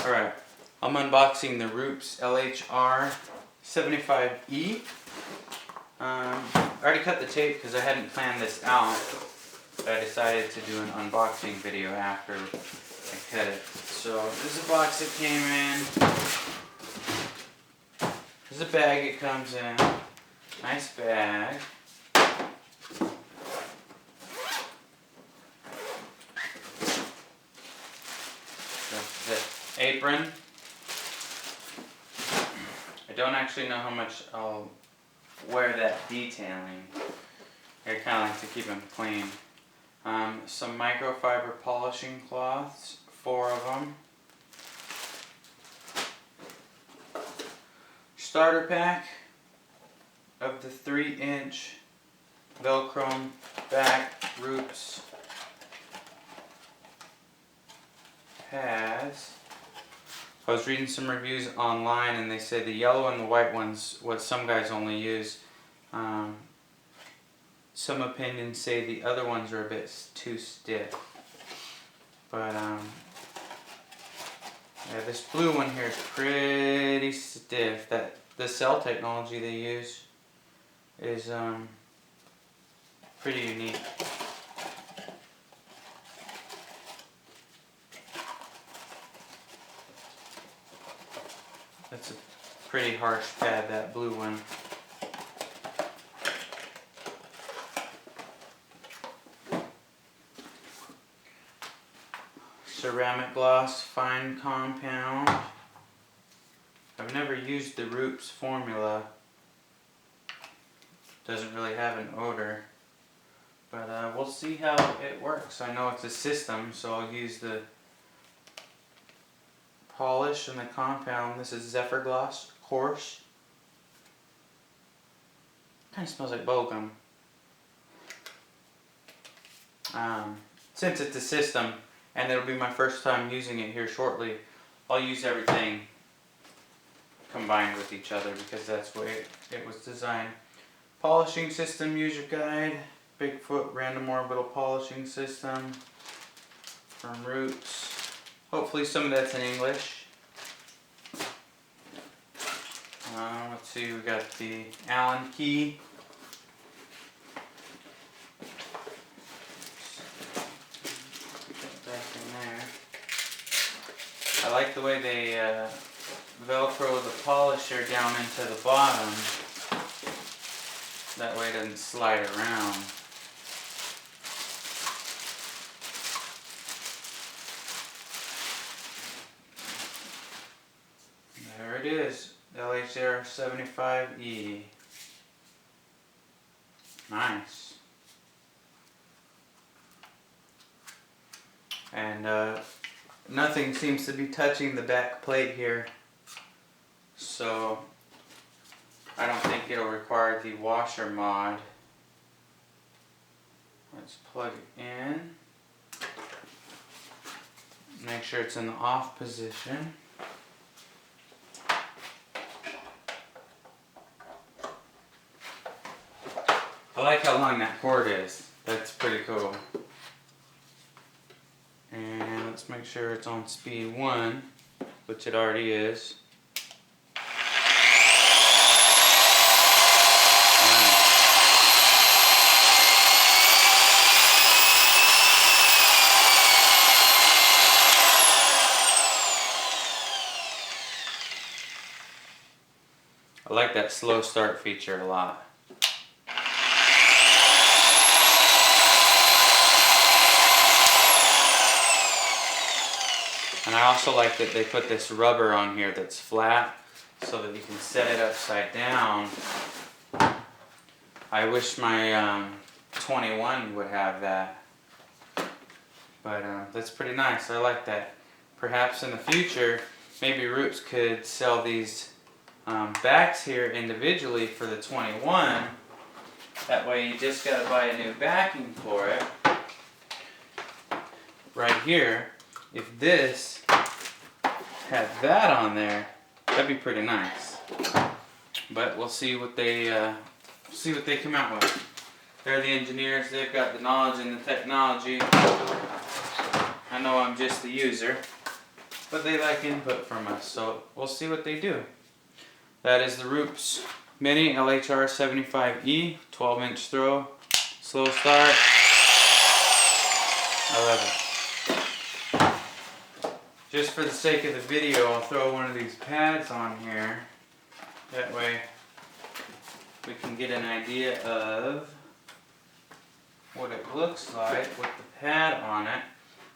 Alright, I'm unboxing the Rupes LHR75E. I already cut the tape because I hadn't planned this out, but I decided to do an unboxing video after I cut it. So this is a box it came in. This is a bag it comes in. Nice bag. The apron. I don't actually know how much I'll wear that detailing. I kind of like to keep them clean. Some microfiber polishing cloths, 4 of them. Starter pack of the 3-inch Velcro back Rupes pads. I was reading some reviews online and they say the yellow and the white ones, what some guys only use. Some opinions say the other ones are a bit too stiff. But yeah, this blue one here is pretty stiff. The cell technology they use is pretty unique. That's a pretty harsh pad, that blue one. Ceramic gloss, fine compound. I've never used the Rupes formula. Doesn't really have an odor. But we'll see how it works. I know it's a system, so I'll use the polish and the compound. This is Zephyr Gloss, coarse. Kind of smells like bubblegum. Since it's a system, and it'll be my first time using it here shortly, I'll use everything combined with each other because that's the way it was designed. Polishing system user guide, Bigfoot random orbital polishing system from Rupes. Hopefully some of that's in English. Let's see, we got the Allen key. Get back in there. I like the way they Velcro the polisher down into the bottom. That way it doesn't slide around. There it is, LHR75E. Nice. And nothing seems to be touching the back plate here, so I don't think it'll require the washer mod. Let's plug it in. Make sure it's in the off position. I like how long that cord is. That's pretty cool. And let's make sure it's on speed 1, which it already is. I like that slow start feature a lot. And I also like that they put this rubber on here that's flat so that you can set it upside down. I wish my 21 would have that. But that's pretty nice. I like that. Perhaps in the future, maybe Rupes could sell these backs here individually for the 21. That way you just gotta buy a new backing for it. Right here, if this had that on there, that'd be pretty nice. But we'll see what they come out with. They're the engineers, they've got the knowledge and the technology. I know I'm just the user. but they like input from us, so we'll see what they do. That is the Rupes Mini LHR75E 12-inch throw, slow start. I love it. Just for the sake of the video, I'll throw one of these pads on here. That way we can get an idea of what it looks like with the pad on it.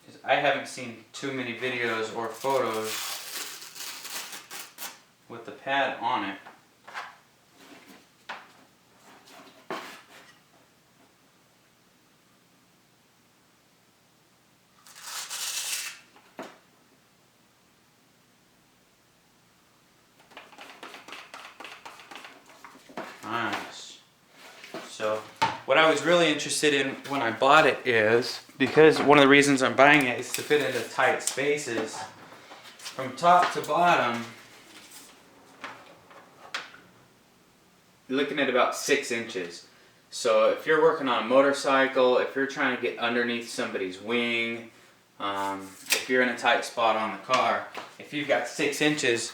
Because I haven't seen too many videos or photos with the pad on it. Nice. So what I was really interested in when I bought it is, because one of the reasons I'm buying it is to fit into tight spaces. From top to bottom, you're looking at about 6 inches. So if you're working on a motorcycle, if you're trying to get underneath somebody's wing, if you're in a tight spot on the car, if you've got 6 inches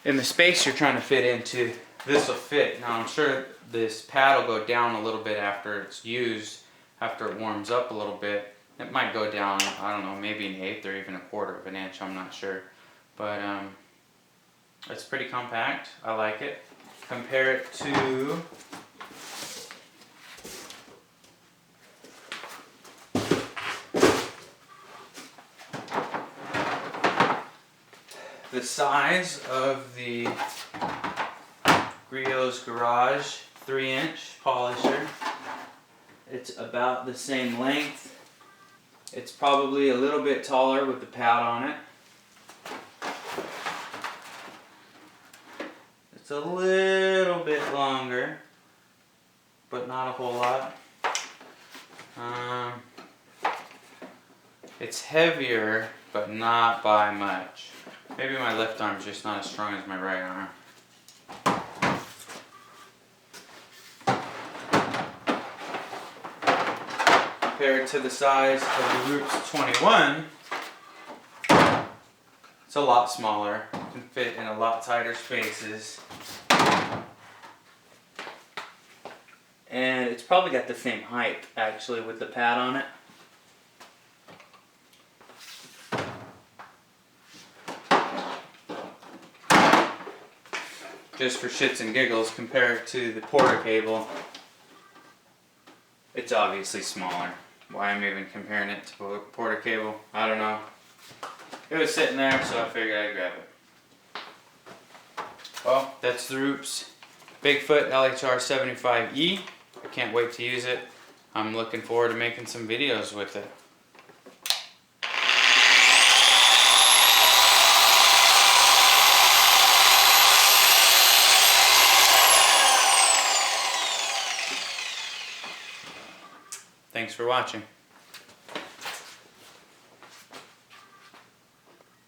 in the space you're trying to fit into, this will fit. Now I'm sure this pad will go down a little bit after it's used, after it warms up a little bit. It might go down, I don't know, maybe an eighth or even a quarter of an inch, I'm not sure. But it's pretty compact, I like it. Compare it to the size of the Griot's Garage 3-inch polisher. It's about the same length. It's probably a little bit taller with the pad on it. It's a little bit longer, but not a whole lot. It's heavier, but not by much. Maybe my left arm's just not as strong as my right arm. Compared to the size of the Rupes 21, it's a lot smaller. It can fit in a lot tighter spaces. And it's probably got the same height actually with the pad on it. Just for shits and giggles, compare it to the Porter cable. It's obviously smaller. Why I'm even comparing it to a Porter cable, I don't know. It was sitting there, so I figured I'd grab it. Well, that's the Rupes Bigfoot LHR75E. I can't wait to use it. I'm looking forward to making some videos with it. Thanks for watching.